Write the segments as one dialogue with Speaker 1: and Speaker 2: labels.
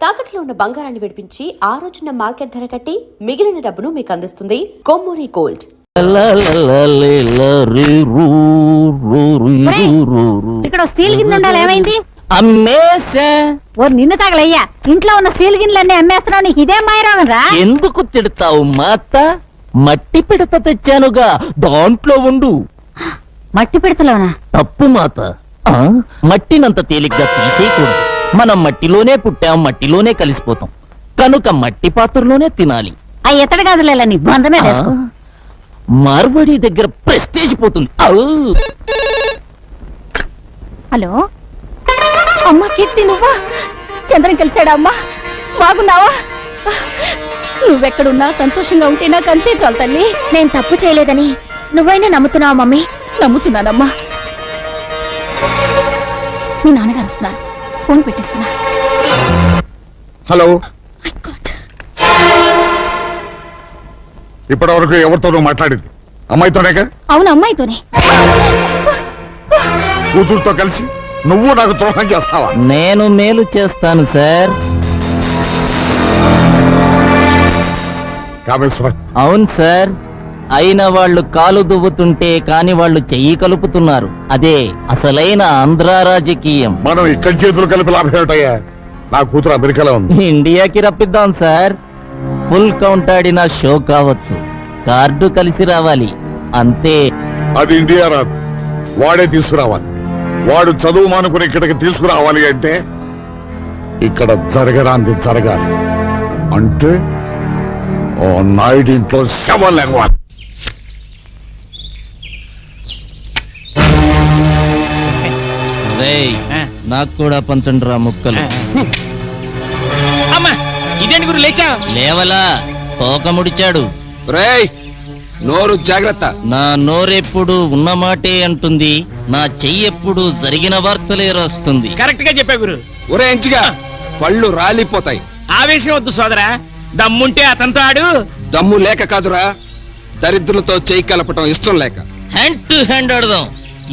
Speaker 1: తాకట్లో ఉన్న బంగారాన్ని విడిపించి ఆ రోజున మార్కెట్ ధర కట్టి మిగిలిన డబ్బును మీకు అందిస్తుంది కొమ్మూరి గోల్డ్.
Speaker 2: ఇక్కడ స్టీల్ గిన్నె ఉండాలి, ఏమైంది?
Speaker 3: అమ్మేసా.
Speaker 2: ఓ నిన్ను తగలయ్యా, ఇంట్లో ఉన్న స్టీల్ గిన్నెలన్నీ అమ్మేస్తున్నావు, నీకు ఇదే మాయరాగం రా.
Speaker 3: ఎందుకు తిడతావు మాత? మట్టి పిడత తెచ్చానుగా, దాంట్లో ఉండు.
Speaker 2: మట్టి పిడతలోనా?
Speaker 3: తప్పు మాత, మట్టినంత తేలిగ్గా తీసేయకూడదు. మనం మట్టిలోనే పుట్టాం, మట్టిలోనే కలిసిపోతాం, కనుక మట్టి పాత్రలోనే తినాలి.
Speaker 2: ఆ ఎత్తడి గదులేలా నీ బంధమే.
Speaker 3: మార్వడి దగ్గర ప్రెస్టేజ్ పోతుంది.
Speaker 2: హలో అమ్మా, కీర్తి నువ్వా? చంద్రం కలిసాడా అమ్మా? బాగున్నావా? నువ్వెక్కడున్నా సంతోషంగా ఉంటే నాకు అంతే చాలు తల్లి. నేను తప్పు చేయలేదని నువ్వైనా నమ్ముతున్నావా మమ్మీ? నమ్ముతున్నానమ్మా. మీ నాన్నగారు వస్తున్నారు, ఫోన్ పెట్టిస్తున్నా.
Speaker 4: హలో, ఇప్పటి వరకు ఎవరితోనూ మాట్లాడింది? అమ్మాయితోనేగా?
Speaker 2: అవును, అమ్మాయితోనే.
Speaker 4: కూతురుతో కలిసి నువ్వు నాకు ద్రోహం చేస్తావా?
Speaker 3: నేను మేలు చేస్తాను సార్.
Speaker 4: కామేశ్వర.
Speaker 3: అవును సార్, అయిన వాళ్ళు కాలు దువ్వుతుంటే కాని వాళ్ళు చెయ్యి కలుపుతున్నారు. అదే అసలైన ఆంధ్ర రాజకీయం.
Speaker 4: మనం ఇక్కడి చేతులు కలిపి లాభం ఏమిటయ్యా? నా కూతురు అమెరికాలో ఉంది.
Speaker 3: ఇండియాకి రప్పిద్దాం సార్. ఫుల్ కౌంట్ ఆడిన షో కావచ్చు, కార్డు కలిసి రావాలి అంతే.
Speaker 4: అది ఇండియా రాదు, వాడే తీసుకురావాలి. వాడు చదువు మానుకుని ఇక్కడికి తీసుకురావాలి అంటే ఇక్కడ జరగరాంది జరగాలి. అంటే ఓ నాయుడు ఇంట్లో శవం లేవాలి.
Speaker 3: నాకు కూడా పంచండి రా ముక్కలు.
Speaker 5: ఇదేంటి గురు లేచా?
Speaker 3: లేవలా, తోక ముడిచాడు.
Speaker 5: నోరు జాగ్రత్త.
Speaker 3: నా నోరెప్పుడు ఉన్నమాటే అంటుంది, నా చెయ్యెప్పుడు జరిగిన వార్తలే రాస్తుంది.
Speaker 5: కరెక్ట్ గా చెప్పా గురు. ఒరే ఎంచిగా, పళ్ళు రాలిపోతాయి. ఆవేశం వద్దు సోదరా, దమ్ముంటే అతనితో ఆడు. దమ్ము లేక కాదురా, దరిద్రులతో చెయ్యి కలపటం ఇష్టం లేక.
Speaker 3: హ్యాండ్ టు హ్యాండ్ ఆడదాం,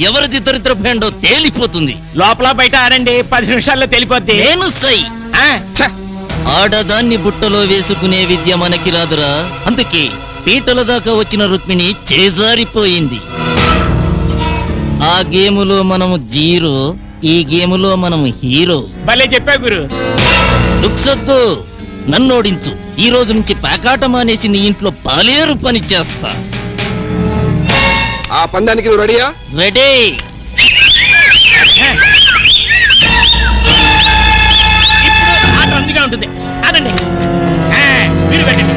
Speaker 3: ఎవరిది దరిద్ర హ్యాండో తేలిపోతుంది.
Speaker 5: లోపల బయట ఆడండి, 10 నిమిషాల్లో తెలిపోద్ది.
Speaker 3: నేను సై. ఆడదాన్ని బుట్టలో వేసుకునే విద్య మనకి రాదురా, అందుకే పీటల దాకా వచ్చిన రుక్మిణి చేజారిపోయింది. ఆ గేములో మనము జీరో, ఈ గేములో మనము హీరో.
Speaker 5: భలే చెప్పా గురు.
Speaker 3: లుక్సొద్దు, నన్నోడించు. ఈ రోజు నుంచి పేకాట మానేసి నీ ఇంట్లో పాలేరు పని చేస్తా.
Speaker 5: ఆ పందానికి నువ్వు రెడీయా?
Speaker 3: రెడీ.
Speaker 5: ఇప్పుడు ఆట అందుగా ఉంటుంది, ఆడండి. మీరు పెట్టండి.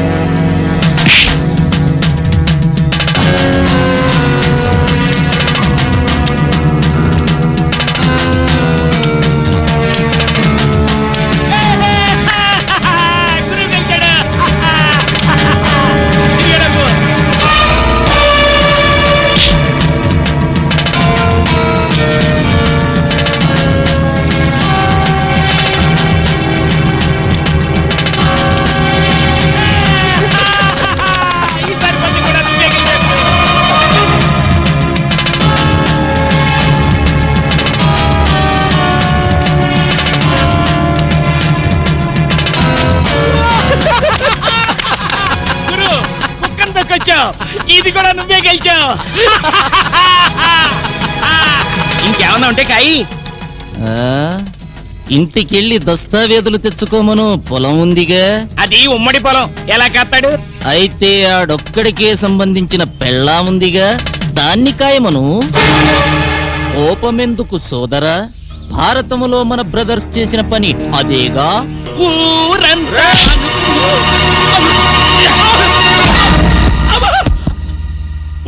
Speaker 5: ఇది కూడా నువ్వే గెలిచావు. ఇంకేమన్నా ఉంటే కాయి.
Speaker 3: ఇంటికెళ్ళి దస్తావేదులు తెచ్చుకోమను, పొలం ఉందిగా.
Speaker 5: అది ఉమ్మడి పొలం, ఎలా కాస్తాడు?
Speaker 3: అయితే ఆడొక్కడికే సంబంధించిన పెళ్ళా ఉందిగా, దాన్ని కాయమను. కోపమెందుకు సోదరా, భారతములో మన బ్రదర్స్ చేసిన పని అదేగా.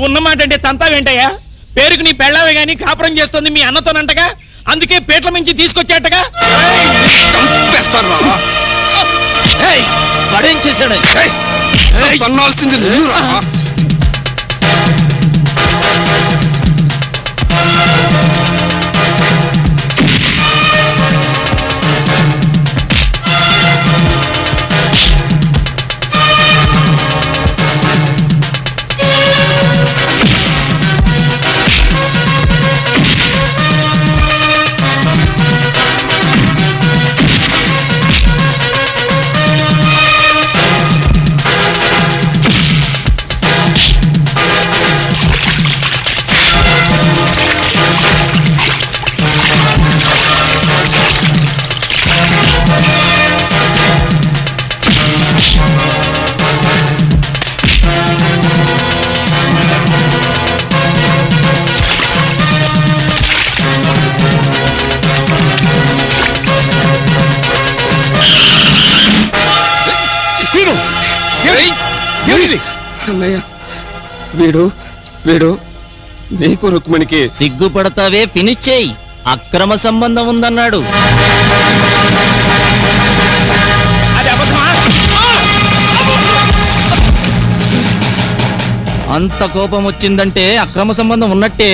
Speaker 5: ఉన్నమాట అంటే తంతావేంటయ్యా? పేరుకు నీ పెళ్ళావే గాని కాపురం చేస్తుంది మీ అన్నతోనంటగా, అందుకే పేట్ల మించి తీసుకొచ్చాటగా.
Speaker 3: వాడేం చేశాడు?
Speaker 4: ఏమిటి?
Speaker 5: అన్నయ్య వీడు వీడు నీకు రుక్మిణికి
Speaker 3: సిగ్గుపడతావే, ఫినిష్ చేయి. అక్రమ సంబంధం ఉందన్నాడు. అంత కోపం వచ్చిందంటే అక్రమ సంబంధం ఉన్నట్టే.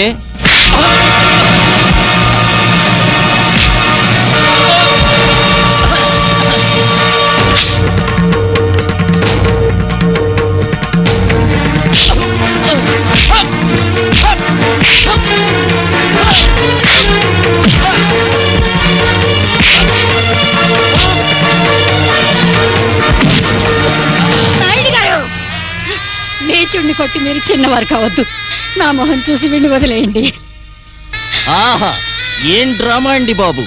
Speaker 2: నీచుడిని కొట్టి మీరు చిన్నవారు కావద్దు. నా మొహం చూసి వీడిని వదిలేయండి.
Speaker 3: ఆహా, ఏం డ్రామా అండి బాబు.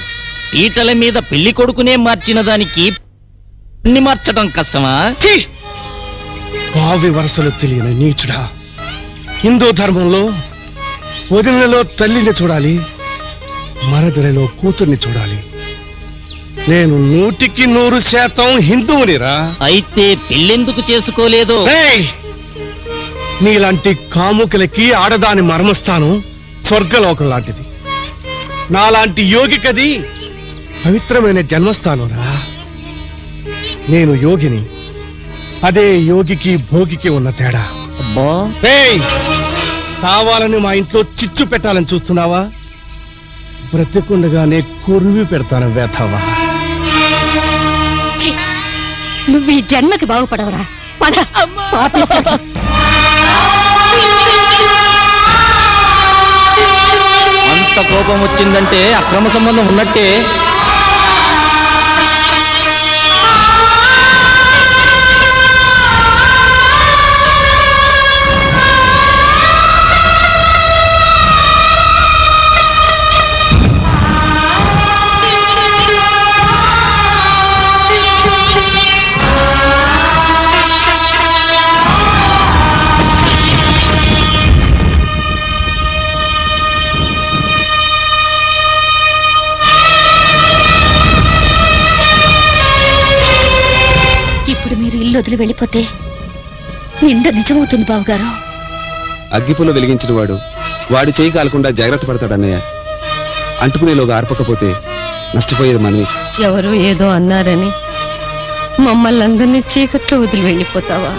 Speaker 3: పీటల మీద పెళ్లి కొడుకునే మార్చిన దానికి అన్ని మార్చడం కష్టమా?
Speaker 6: భావి వరసలు తెలియని నీచుడా. హిందూ ధర్మంలో వదినలో తల్లిని చూడాలి, మరదలలో కూతుర్ని చూడాలి. నేను 100% హిందువునిరా.
Speaker 3: అయితే పెళ్ళెందుకు చేసుకోలేదో?
Speaker 6: ఏయ్! నీలాంటి కాముకులకి ఆడదాని మర్మస్థానం స్వర్గలోకం లాంటిది. నాలాంటి యోగికది పవిత్రమైన జన్మస్థానం రా. నేను యోగిని, అదే యోగికి భోగికి ఉన్న తేడా.
Speaker 3: అబ్బా,
Speaker 6: ఏయ్! కావాలని మా ఇంట్లో చిచ్చు పెట్టాలని చూస్తున్నావా? బ్రతికుండగానే కొరివి పెడతాను వేతావా.
Speaker 2: ఛీ! నువ్వు ఈ జన్మకి బాగుపడవరా. పద పాపిస్తాడు.
Speaker 3: అంత కోపం వచ్చిందంటే అక్రమ సంబంధం ఉన్నట్టే.
Speaker 2: ఇప్పుడు మీరు ఇల్లు వదిలి వెళ్ళిపోతే నింద నిజమవుతుంది బావగారు.
Speaker 5: అగ్గిపుల్ల వెలిగించిన వాడు చేయి కాలకుండా జాగ్రత్త పడతాడన్నయ్య. అంటుకునేలోగా ఆర్పకపోతే నష్టపోయేది మనవి.
Speaker 7: ఎవరు ఏదో అన్నారని మమ్మల్ని అందరినీ చీకట్లో వదిలి వెళ్ళిపోతావా?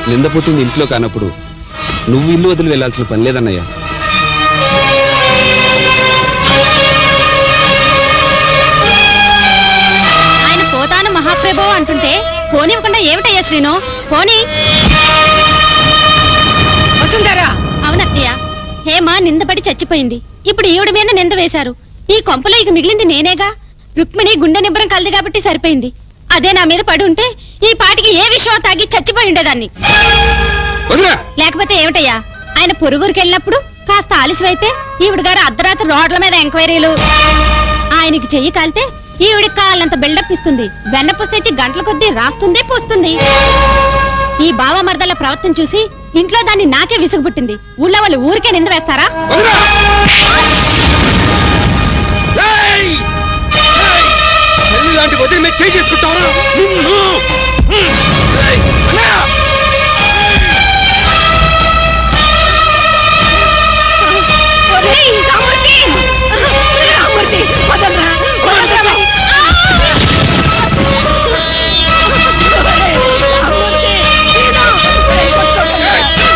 Speaker 5: నిందపోతుంది ఇంట్లో కానప్పుడు నువ్వు ఇల్లు వదిలి వెళ్లాల్సిన పని లేదన్నయ్య.
Speaker 2: ఆయన పోతాను మహాప్రభు అంటుంటే పోనివ్వకుండా ఏమిటయ్యా శ్రీను? పోనీ.
Speaker 7: వసుంధరా,
Speaker 2: అవునత్తయ్య, హేమ నిందపడి చచ్చిపోయింది. ఇప్పుడు ఈవిడ మీద నింద వేశారు. ఈ కొంపలో ఇక మిగిలింది నేనేగా. రుక్మిణి గుండె నిబ్బరం కలది కాబట్టి సరిపోయింది. అదే నా మీద పడి ఉంటే ఈ పాటికి ఏ విషయం తాగి చచ్చిపోయి ఉండేదాన్ని. లేకపోతే ఏమిటయ్యా, ఆయన పొరుగురికి వెళ్ళినప్పుడు కాస్త ఆలస్యమైతే ఈవిడ గారు అర్ధరాత్రి రోడ్ల మీద ఎంక్వైరీలు. ఆయనకి చెయ్యి కాలితే ఈవిడికి కాళ్ళంత బిల్డప్ ఇస్తుంది. వెన్నపూస తెచ్చి గంటల కొద్దీ రాస్తుంది పోస్తుంది. ఈ బావ మరదల ప్రవర్తన చూసి ఇంట్లో దాన్ని నాకే విసుగు పుట్టింది. ఊళ్ళో వాళ్ళు ఊరికే నింద వేస్తారా?
Speaker 5: ఇలాంటి వదిలి మీద చేయి చేసుకుంటావరా?
Speaker 7: ఒరేయ్ రామూర్తి! రామూర్తి, వదలరా, వదలరా. ఒరేయ్ రామూర్తి, సీను! ఒరేయ్ కొట్టుకోకండిరా,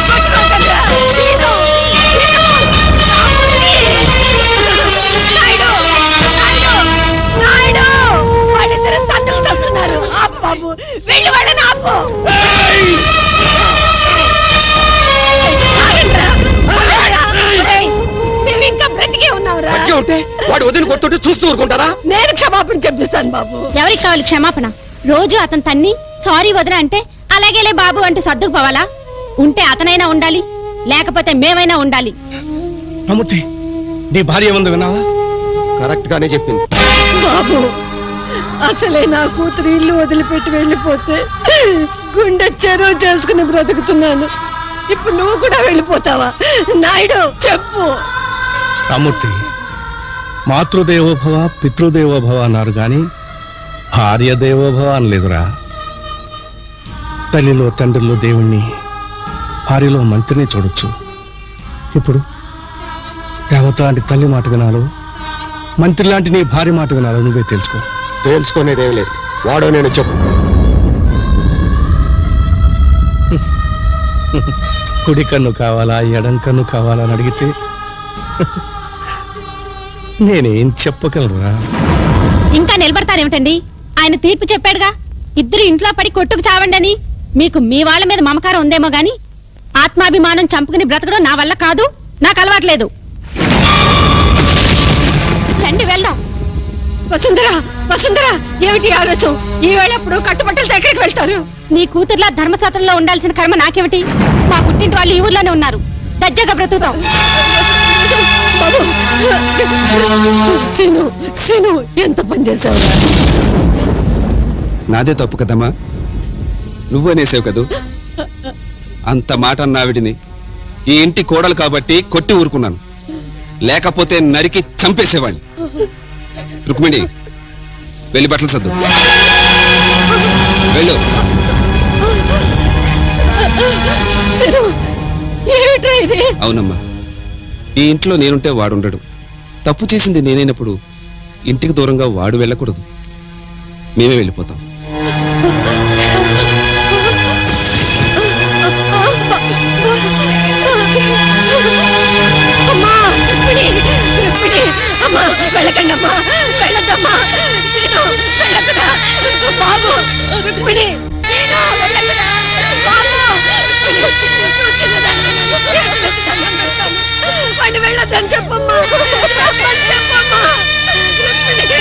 Speaker 7: కొట్టుకోకండిరా. సీను! సీను! రామూర్తి! నాయుడు! నాయుడు! నాయుడు! వాళ్ళిద్దరూ తన్నులు చేస్తున్నారు. ఆపు బాబు, వెళ్ళి వాళ్ళని ఆపు. ఆగండ్రా, ఆగండ్రా. ఒరేయ్, మేము ఇంకా బ్రతికే ఉన్నావురా.
Speaker 5: ఉంటే వాడు వదిలి కొడుతుంటే చూస్తూ ఊరుకుంటారా?
Speaker 7: నేను క్షమాపణ చెప్పిస్తాను బాబు.
Speaker 2: ఎవరికి కావాలి క్షమాపణ? రోజు అతను తన్ని సారీ వదిన అంటే అలాగేలే బాబు అంటూ సర్దుకుపోవాలా? ఉంటే అతనైనా ఉండాలి, లేకపోతే మేమైనా ఉండాలి.
Speaker 6: అమ్ముతి, నీ భార్య ఏముందో విన్నావా?
Speaker 5: కరెక్ట్ గానే చెప్పింది.
Speaker 7: బాబు, అసలే నా కూతురు ఇల్లు వదిలిపెట్టి వెళ్ళిపోతే గుండె చెరువు చేసుకుని బ్రతుకుతున్నాను. ఇప్పుడు నువ్వు కూడా వెళ్ళిపోతావా? నాయుడు చెప్పు.
Speaker 6: అమ్ముతి, మాతృదేవోభవ పితృదేవోభవ అన్నారు గాని భార్య దేవోభవ అనలేదురా. తల్లిలో తండ్రిలో దేవుణ్ణి, భార్యలో మంత్రిని చూడొచ్చు. ఇప్పుడు దేవత లాంటి తల్లి మాట వినాలో, మంత్రి లాంటి నీ భార్య మాట వినాలో నువ్వే తెలుసుకో.
Speaker 8: తేల్చుకునేదేం లేదు. వాడో నేను చెప్పు.
Speaker 6: కుడి కన్ను కావాలా, ఎడం కన్ను కావాలా అని అడిగితే నేనేం చెప్పగలరా?
Speaker 2: ఇంకా నిలబడతారేమిటండి? ఆయన తీర్పు చెప్పాడుగా, ఇద్దరు ఇంట్లో పడి కొట్టుకు చావండని. మీకు మీ వాళ్ళ మీద మమకారం ఉందేమో గాని ఆత్మాభిమానం చంపుకుని బ్రతకడం నా వల్ల కాదు, నాకు అలవాట్లేదు. రండి వెళ్దాం.
Speaker 7: వసుంధరా, వసుంధరా, ఏమిటి ఆవేశం? ఈ వేళప్పుడు కట్టుబట్టలతో ఎక్కడికి వెళ్తారు?
Speaker 2: నీ కూతుర్లా ధర్మశాస్త్రంలో ఉండాల్సిన కర్మ నాకేమిటి? మా పుట్టింటి వాళ్ళు ఈ ఊర్లోనే ఉన్నారు, దజ్జగా బ్రతుకుతాం.
Speaker 7: బాబు, సీను, సీను, ఎంత పని చేసావురా?
Speaker 5: నాదే తప్పు కదమ్మా, నువ్వనేసావు కదూ. అంత మాట అన్నావిడిని ఈ ఇంటి కోడలు కాబట్టి కొట్టి ఊరుకున్నాను, లేకపోతే నరికి చంపేసేవాడిని. రుక్మిణి, వెళ్ళి బట్టలు సర్దు. వెళ్ళు.
Speaker 7: సీను, ఏమిట్రా ఇది?
Speaker 5: అవునమ్మా, ఈ ఇంట్లో నేనుంటే వాడుండడు. తప్పు చేసింది నేనైనప్పుడు ఇంటికి దూరంగా వాడు వెళ్ళకూడదు. మేమే వెళ్ళిపోతాం.
Speaker 7: అమ్మా, రుక్మిణి, రుక్మిణి, అమ్మా, వెళ్ళకండి అమ్మా, వెళ్ళద్దమ్మా. సీను, వెళ్ళకురా. బాబు, రుక్మిణి, సీను, వెళ్ళకురా. బాబు, రుక్మిణి, నువ్వు చిన్నదాన్ని, ఏడుపులకు దండం పెడతాను. వాడిని వెళ్ళొద్దని చెప్పమ్మా, చెప్పమ్మా, చెప్పమ్మా. రుక్మిణి,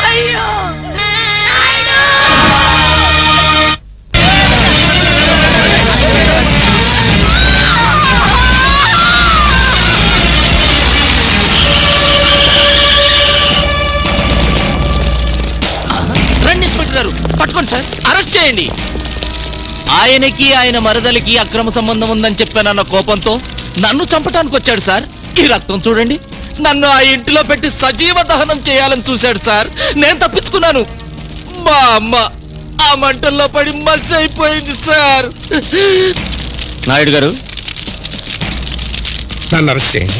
Speaker 7: అయ్యో,
Speaker 3: రండి ఇన్స్పెక్టర్ గారు, పట్టుకోండి సార్, అరెస్ట్ చేయండి. ఆయనకి ఆయన మరదలికి అక్రమ సంబంధం ఉందని చెప్పానన్న కోపంతో నన్ను చంపటానికి వచ్చాడు సార్. ఈ రక్తం చూడండి, నన్ను ఆ ఇంటిలో పెట్టి సజీవ దహనం చేయాలని చూశాడు సార్. నేను తప్పించుకున్నాను. మా అమ్మ ఆ మంటల్లో పడి మసి అయిపోయింది సార్. నాయుడు గారు,
Speaker 6: నన్ను అరెస్ట్ చేయండి.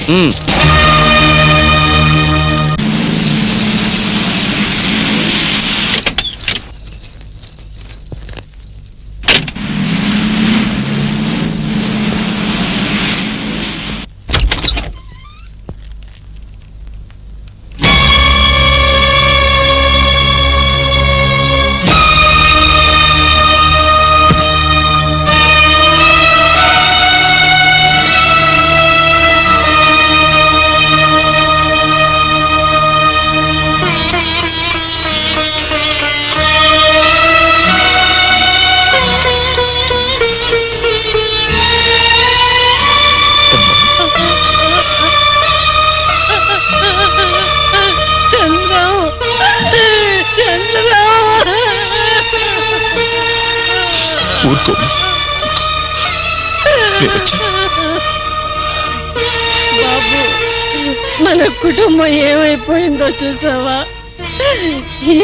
Speaker 7: చంద్రం, చంద్రం.
Speaker 8: ఊరుకో.
Speaker 7: బాబు, మన కుటుంబం ఏమైపోయిందో చూసావా?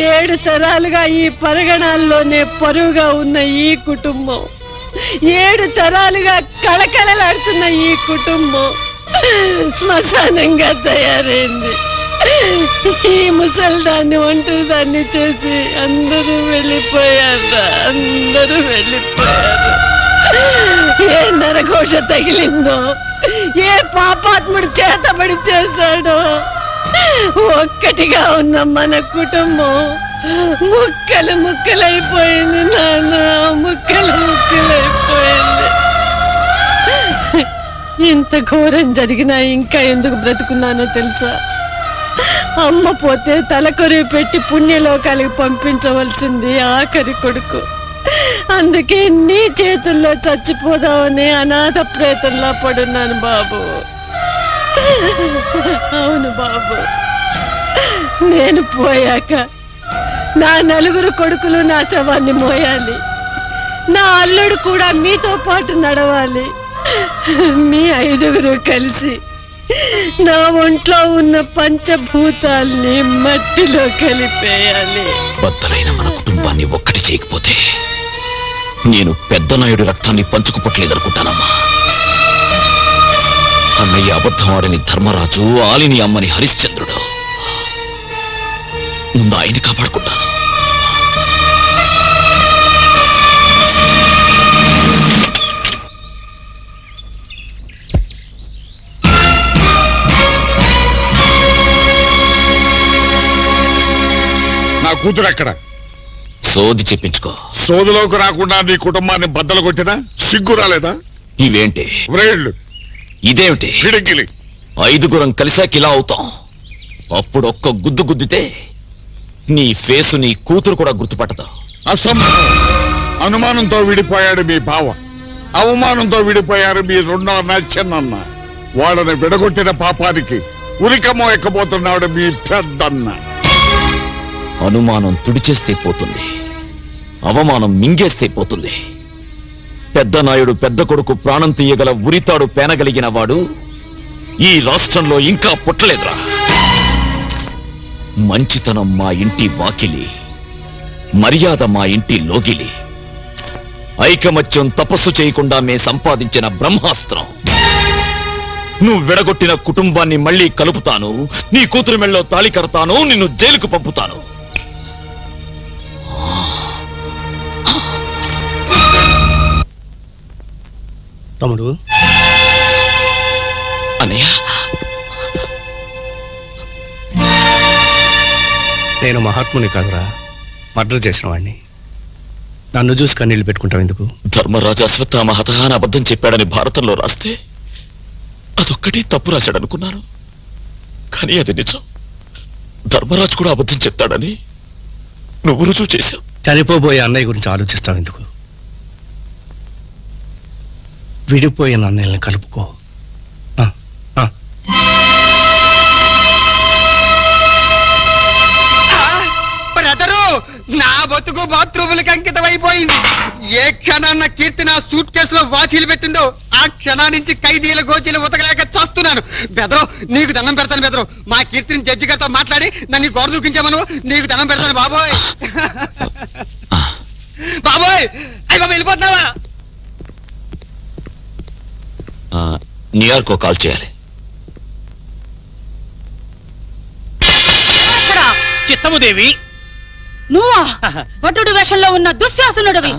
Speaker 7: 7 తరాలుగా ఈ పరగణాల్లోనే పరువుగా ఉన్న ఈ కుటుంబం, 7 తరాలుగా కళకళలాడుతున్న ఈ కుటుంబం శ్మశానంగా తయారైంది. ఈ ముసల్దాన్ని ఒంటరి దాన్ని చేసి అందరూ వెళ్ళిపోయారు, అందరూ వెళ్ళిపోయారు. ఏ నరఘోష తగిలిందో, ఏ పాపాత్ముడు చేతబడి చేశాడో, ఒక్కటిగా ఉన్న మన కుటుంబం ముక్కలు ముక్కలైపోయింది నాన్న, ముక్కలు ముక్కలైపోయింది. ఇంత ఘోరం జరిగినా ఇంకా ఎందుకు బ్రతుకున్నానో తెలుసా? అమ్మ పోతే తలకొరివి పెట్టి పుణ్యలోకాలకు పంపించవలసింది ఆఖరి కొడుకు. అందుకే నీ చేతుల్లో చచ్చిపోదామని అనాథ ప్రేతంలా పడున్నాను బాబు. అవును బాబు, నేను పోయాక నా 4 కొడుకులు నా శవాన్ని మోయాలి. నా అల్లుడు కూడా మీతో పాటు నడవాలి. మీ ఐదుగురు కలిసి నా ఒంట్లో ఉన్న పంచభూతాల్ని మట్టిలో కలిపేయాలి.
Speaker 9: బద్దలైన మన కుటుంబాన్ని ఒక్కటి చేయకపోతే నేను పెద్ద నాయుడు రక్తాన్ని పంచుకుపట్లేదనుకుంటానమ్మా. అన్నయ్య అబద్ధం ఆడని ధర్మరాజు, ఆలిని అమ్మని హరిశ్చంద్రుడు. ముందు ఆయన్ని కాపాడుకుంటాను.
Speaker 4: నా కూతురు ఎక్కడ?
Speaker 9: సోది చెప్పించుకో.
Speaker 4: సోదులోకి రాకుండా నీ కుటుంబాన్ని బద్దలు కొట్టినా సిగ్గు రాలేదా?
Speaker 9: ఇవేంటి?
Speaker 4: వ్రేళ్ళు,
Speaker 9: ఇదేమిటి?
Speaker 4: పిడికిలి.
Speaker 9: ఐదుగురం కలిసాక ఇలా అవుతాం. అప్పుడు ఒక్క గుద్దు గుద్దితే నీ ఫేసు నీ కూతురు కూడా గుర్తుపట్టదు.
Speaker 4: అసంభవం. అనుమానంతో విడిపోయాడు మీ బావ, అవమానంతో విడిపోయారు మీ రెండో అన్న చిన్నన్న. వాళ్ళని విడగొట్టిన పాపానికి ఉరికమో ఎక్కబోతున్నాడు మీ పెద్దన్న.
Speaker 9: అనుమానం తుడిచేస్తే పోతుంది, అవమానం మింగేస్తే పోతుంది. పెద్ద నాయుడు పెద్ద కొడుకు ప్రాణం తీయగల ఉరితాడు పేనగలిగిన వాడు ఈ రాష్ట్రంలో ఇంకా పుట్టలేదురా. మంచితనం మా ఇంటి వాకిలి, మర్యాద మా ఇంటి లోగిలి, ఐకమత్యం తపస్సు చేయకుండా మే సంపాదించిన బ్రహ్మాస్త్రం. నువ్వు విడగొట్టిన కుటుంబాన్ని మళ్ళీ కలుపుతాను, నీ కూతురు మెళ్ళలో తాళి కడతాను, నిన్ను జైలుకు పంపుతాను.
Speaker 6: తమ్ముడు,
Speaker 9: అన్నయ్య,
Speaker 6: నేను మహాత్ముని కాదురా, మర్డర్ చేసిన వాడిని. నన్ను చూసి కన్నీళ్లు పెట్టుకుంటావు ఎందుకు?
Speaker 9: ధర్మరాజు అశ్వత్థామ హతహాన అబద్ధం చెప్పాడని భారతంలో రాస్తే అదొక్కటి తప్పు రాశాడనుకున్నాను. కానీ అది నిజం. ధర్మరాజు కూడా అబద్ధం చెప్తాడని నువ్వు రుజువు చేశావు.
Speaker 6: చనిపోబోయే అన్నయ్య గురించి ఆలోచిస్తావు ఎందుకు? విడిపోయిన అన్నయ్యని కలుపుకో.
Speaker 10: బ్రదరు, నా బతుకు బాత్రూములకి అంకితం అయిపోయింది. ఏ క్షణాన్న కీర్తి నా సూట్ కేసులో వాచీలు పెట్టిందో ఆ క్షణా నుంచి ఖైదీల గోచీలు ఉతకలేక చస్తున్నాను. బెదరు, నీకు దండం పెడతాను. బెదరు, మా కీర్తిని జడ్జి గారితో మాట్లాడి నన్ను గోడ దూకించామను. నీకు దండం పెడతాను బాబోయ్. బాబోయ్, అయ్యి బాబు వెళ్ళిపోతున్నావా?
Speaker 9: న్యూయార్క్ కాల్ చేయాలి.
Speaker 3: చిత్తముదేవి,
Speaker 2: నువ్వా భటుడు వేషంలో ఉన్న దుశ్శాసనుడివి.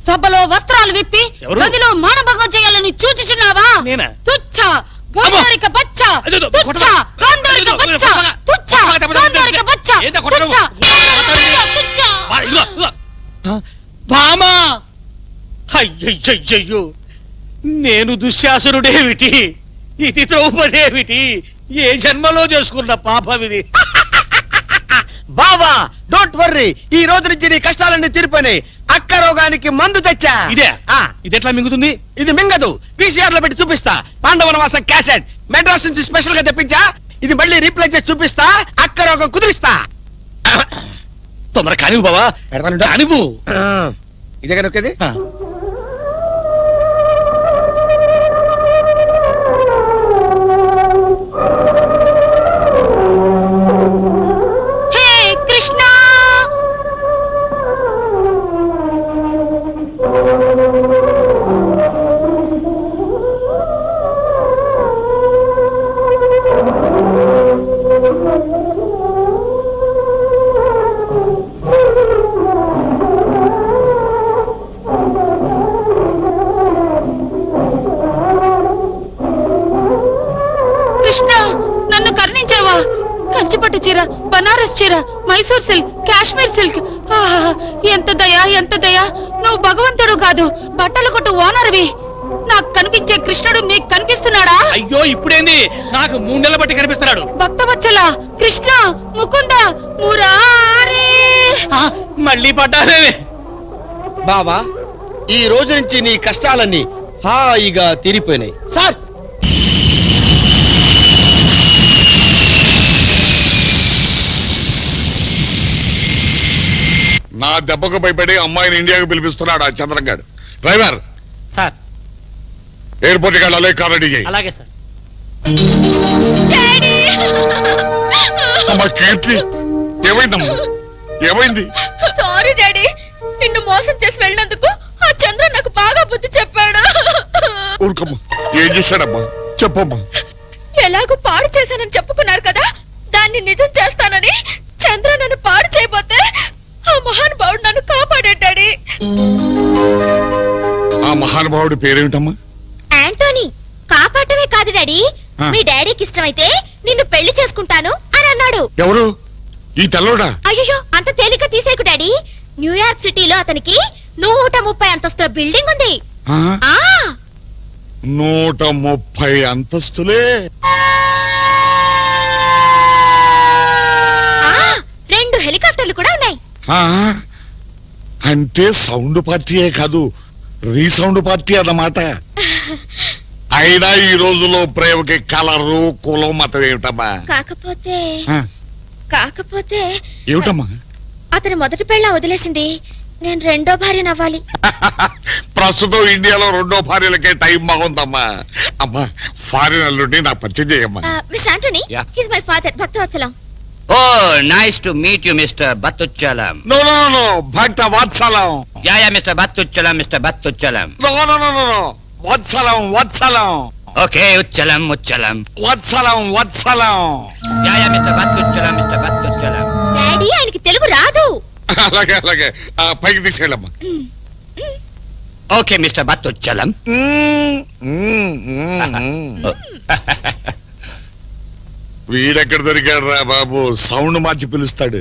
Speaker 2: సభలో వస్త్రాలు విప్పి గదిలో మానభంగం చేయాలని సూచించున్నావా?
Speaker 3: నేనా?
Speaker 2: తుచ్చ గంధారిక బచ్చ, తుచ్చ గంధారిక బచ్చ, తుచ్చ గంధారిక బచ్చ, తుచ్చ.
Speaker 3: భామా, అయ్యయ్యో, నేను దుశ్శాసనుడేమిటి, ఇది ద్రౌపదేమిటి? ఏ జన్మలో చేసుకున్న పాపమిది.
Speaker 10: బావా, డోంట్ వర్రీ, ఈ రోజు నుంచి నీ కష్టాలన్నీ తీరిపోయినాయి. అక్క రోగానికి మందు తెచ్చా.
Speaker 3: ఇదే ఇది ఎట్లా మింగుతుంది?
Speaker 10: ఇది మింగదు, వీసీఆర్ లో పెట్టి చూపిస్తా. పాండవనవాసం క్యాసెట్ మెడ్రాస్ నుంచి స్పెషల్ గా తెప్పించా. ఇది మళ్ళీ రీప్లే చేసి చూపిస్తా. అక్క రోగం కుదిరిస్తా.
Speaker 3: తొందర కానివ్వు బావా, కానివ్వు.
Speaker 10: ఇదే కనుకది.
Speaker 2: కృష్ణ, కృష్ణ, నన్ను కరుణించావా? కంచిపట్టు చీర, బనారస్ చీర, మైసూర్ సిల్క్, కాశ్మీర్ సిల్క్. ఎంత దయా, ఎంత దయా. నువ్వు భగవంతుడు కాదు, బట్టలు కొట్టు ఓనర్వి. నాకు కనిపించే కృష్ణుడు నీకు కనిపిస్తున్నాడా?
Speaker 3: అయ్యో, ఇప్పుడేంది, నాకు 3 నెలల బట్టి కనిపిస్తున్నాడు.
Speaker 2: భక్తవత్సల కృష్ణ, ముకుంద, మురారి.
Speaker 3: మళ్ళీ పడ్డావే.
Speaker 10: బావా, ఈ రోజు నుంచి నీ కష్టాలన్నీ హాయిగా తీరిపోయినాయి. సార్,
Speaker 4: నా దెబ్బకు భయపడి అమ్మాయిని ఇండియాకు పిలిపిస్తున్నాడు ఆ చంద్రంగాడు. డ్రైవర్,
Speaker 3: సార్,
Speaker 4: ఎయిర్పోర్ట్ కి వెళ్ళాలి, కార్ రెడీ చేయి.
Speaker 3: అలాగే సార్.
Speaker 4: అమ్మా కీర్తి, ఏమైందమ్మా? ఏమైంది?
Speaker 2: సారీ డాడీ, నిన్ను మోసం చేసి వెళ్ళినందుకు ఆ చంద్ర నాకు బాగా బుద్ధి చెప్పాడు.
Speaker 4: ఊరుకమ్మా, ఏం చేశాడమ్మా? చెప్పమ్మా.
Speaker 2: ఎలాగో పాడు చేశానని చెప్పుకున్నారు కదా, దాన్ని నిజం చేస్తానని చంద్ర నన్ను పాడు చేయబోతే ఆ మహానుభావుడు నన్ను కాపాడాడు డాడీ.
Speaker 4: ఆ మహానుభావుడి పేరేమిటమ్మా?
Speaker 2: యాంటోనీ. కాపాడటమే కాదు డాడీ, మీ డాడీకి ఇష్టమైతే నిన్ను పెళ్లి చేసుకుంటాను అని అన్నాడు.
Speaker 4: ఎవరు? ఈ తెల్లోడా?
Speaker 2: అయ్యో, అంత తేలిక తీసేకు డాడీ. న్యూయార్క్ సిటీలో అతనికి 130 అంతస్తుల బిల్డింగ్ ఉంది.
Speaker 4: ఆ?
Speaker 2: ఆ
Speaker 4: 130 అంతస్తులే?
Speaker 2: ఆ 2 హెలికాప్టర్లు కూడా ఉన్నాయి.
Speaker 4: ఆ? అంటే సౌండ్ పార్టీయే కాదు, రీసౌండ్ పార్టీ అన్నమాట. అయినా ఈ రోజుల్లో ప్రేమకి కలరు కులం మతం ఏమిటమ్మా?
Speaker 2: కాకపోతే
Speaker 4: ఆ, ఏమిటమ్మా?
Speaker 2: అతని మొదటి పెళ్ళ వదిలేసింది, నేను రెండో భార్య నవ్వాలి.
Speaker 4: ప్రస్తుతం ఇండియాలో 2వ భార్యలకే టైం బాగుందమ్మా. అమ్మా, ఫారిన్ అల్లుడిని నాకు పరిచయం చేయమ్మా.
Speaker 2: Mister Antony, he's my father, Bhaktavatsalam.
Speaker 11: Oh, nice to meet you, Mr. Battuchalam.
Speaker 4: No no no no, Bhakta Vatsalam.
Speaker 11: Yeah, Mr. Battuchalam, Mr. Battuchalam.
Speaker 4: No no no no no, Vatsalam Vatsalam.
Speaker 11: Okay, Uchalam, Uchalam.
Speaker 4: Vatsalam Vatsalam.
Speaker 11: Yeah, Mr. Battuchalam, Mr. Battuchalam.
Speaker 2: Daddy, ఆయనకి తెలుగు రాదు.
Speaker 4: అలాగే అలాగే, పైకి తీసుకెళ్ళమ్మా.
Speaker 11: Okay, Mr. Battuchalam.
Speaker 4: వీడెక్కడ దొరికాడు రా బాబు, sound మార్చి పిలుస్తాడు.